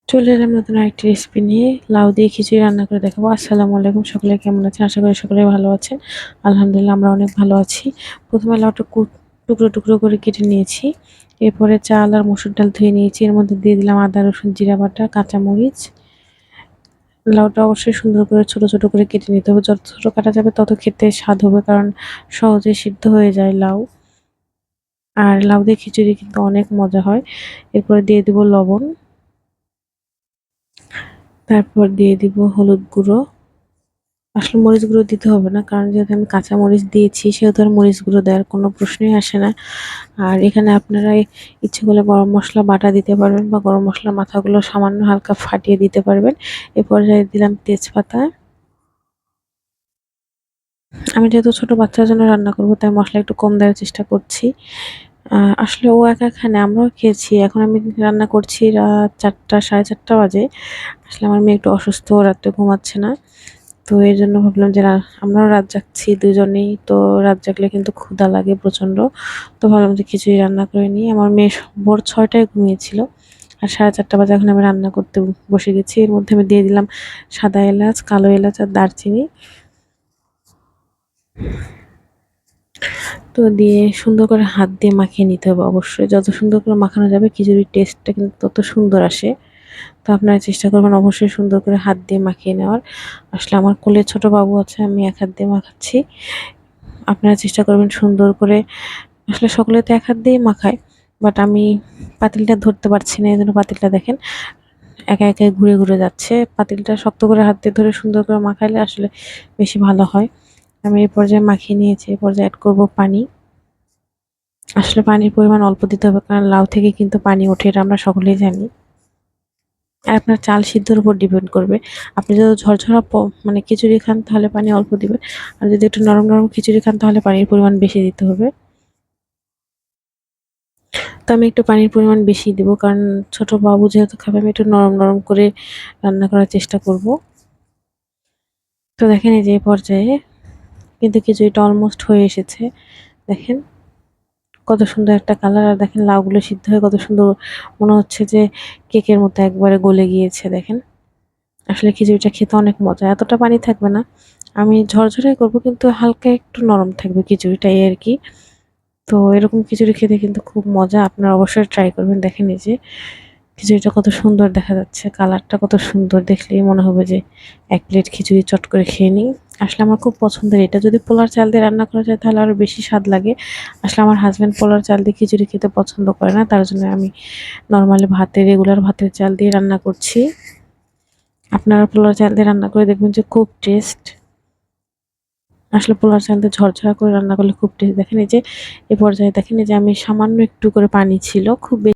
চলে এলাম নতুন আরেকটি রেসিপি নিয়ে। লাউ দিয়ে খিচুড়ি রান্না করে দেখাবো। আসসালামু আলাইকুম, সকলে কেমন আছেন? আশা করি সকলে ভালো আছেন। আলহামদুলিল্লাহ, আমরা অনেক ভালো আছি। প্রথমে লাউটা টুকরো টুকরো করে কেটে নিয়েছি। এরপরে চাল আর মসুর ডাল ধুয়ে নিয়েছি। এর মধ্যে দিয়ে দিলাম আদা, রসুন, জিরা বাটা, কাঁচামরিচ। লাউটা অবশ্যই সুন্দর করে ছোট ছোট করে কেটে নিতে হবে। যত ছোট কাটা যাবে তত খেতে স্বাদ হবে, কারণ সহজে সিদ্ধ হয়ে যায় লাউ। আর লাউ দিয়ে খিচুড়ি কিন্তু অনেক মজা হয়। এরপরে দিয়ে দিব লবণ, তারপর দিয়ে দিব হলুদ গুঁড়ো। আসলে মরিচ গুঁড়ো দিতে হবে না, কারণ যেহেতু আমি কাঁচা মরিচ দিয়েছি সেহেতু আর মরিচ গুঁড়ো দেওয়ার কোনো প্রশ্নই আসে না। আর এখানে আপনারা ইচ্ছে করলে গরম মশলা বাটা দিতে পারবেন, বা গরম মশলার মাথাগুলো সামান্য হালকা ফাটিয়ে দিতে পারবেন। এ পর্যায়ে দিলাম তেজপাতা। আমি যেহেতু ছোট বাচ্চার জন্য রান্না করব, তাই মশলা একটু কম দেওয়ার চেষ্টা করছি। আসলে ও একা খায়, আমরাও খেয়েছি। এখন আমি রান্না করছি রাত 4টা, 4:30 বাজে। আসলে আমার মেয়ে একটু অসুস্থ, রাত্রে ঘুমাচ্ছে না। তো এর জন্য ভাবলাম যে আমরাও রাত জাগছি দুজনেই, তো রাত জাগলে কিন্তু ক্ষুধা লাগে প্রচন্ড। তো ভাবলাম যে খিচুড়ি রান্না করে নিই। আমার মেয়ে ভোর 6টায় ঘুমিয়েছিল, আর 4:30 বাজে এখন আমি রান্না করতে বসে গেছি। এর মধ্যে আমি দিয়ে দিলাম সাদা এলাচ, কালো এলাচ আর দারচিনি। তো দিয়ে সুন্দর করে হাত দিয়ে মাখিয়ে নিতে হবে। অবশ্যই যত সুন্দর করে মাখানো যাবে খিচুড়ির টেস্টটা কিন্তু তত সুন্দর আসে। তো আপনারা চেষ্টা করবেন অবশ্যই সুন্দর করে হাত দিয়ে মাখিয়ে নেওয়ার। আসলে আমার কোলে ছোট বাবু আছে, আমি এক হাত দিয়ে মাখাচ্ছি। আপনারা চেষ্টা করবেন সুন্দর করে। আসলে সকলে তো এক হাত দিয়েই মাখায়, বাট আমি পাতিলটা ধরতে পারছি না, এজন্য পাতিলটা দেখেন একা একাই ঘুরে ঘুরে যাচ্ছে। পাতিলটা শক্ত করে হাত দিয়ে ধরে সুন্দর করে মাখাইলে আসলে বেশি ভালো হয়। আমি এই পর্যায়ে মাখিয়ে নিয়েছি। এই পর্যায়ে অ্যাড করব পানি। আসলে পানির পরিমাণ অল্প দিতে হবে, কারণ লাউ থেকে কিন্তু পানি ওঠে, এটা আমরা সকলেই জানি। আর আপনার চাল সিদ্ধর উপর ডিপেন্ড করবে। আপনি যদি ঝরঝরা মানে খিচুড়ি খান তাহলে পানি অল্প দিবেন, আর যদি একটু নরম নরম খিচুড়ি খান তাহলে পানির পরিমাণ বেশি দিতে হবে। তো আমি একটু পানির পরিমাণ বেশি দিব, কারণ ছোট বাবু যেহেতু খাবে, আমি একটু নরম নরম করে রান্না করার চেষ্টা করব। তো দেখেন এই যে এই পর্যায়ে কিন্তু খিচুড়িটা অলমোস্ট হয়ে এসেছে। দেখেন কত সুন্দর একটা কালার, আর দেখেন লাউগুলো সিদ্ধ হয়ে কত সুন্দর মনে হচ্ছে যে কেকের মতো একবারে গলে গিয়েছে। দেখেন আসলে খিচুড়িটা খেতে অনেক মজা। এতটা পানি থাকবে না, আমি ঝরঝরাই করব, কিন্তু হালকা একটু নরম থাকবে খিচুড়িটা, এই আর কি। তো এরকম খিচুড়ি খেতে কিন্তু খুব মজা, আপনারা অবশ্যই ট্রাই করবেন। দেখেন এই যে খিচুড়িটা কত সুন্দর দেখা যাচ্ছে, কালারটা কত সুন্দর, দেখলেই মনে হবে যে এক প্লেট খিচুড়ি চট করে খেয়ে নিই। আসলে আমার খুব পছন্দের এটা। যদি পোলার চাল দিয়ে রান্না করা যায় তাহলে আরো বেশি স্বাদ লাগে। আসলে আমার হাজবেন্ড পোলার চাল দিয়ে খিচুড়ি খেতে পছন্দ করে না, তার জন্য আমি নর্মালি রেগুলার ভাতের চাল দিয়ে রান্না করছি। আপনারা পোলার চাল দিয়ে রান্না করে দেখবেন যে খুব টেস্ট। আসলে পোলার চাল দিয়ে ঝরঝরা করে রান্না করলে খুব টেস্ট। দেখেন এই যে এ পর্যায়ে দেখেন এই যে আমি সামান্য একটু করে পানি ছিল, খুব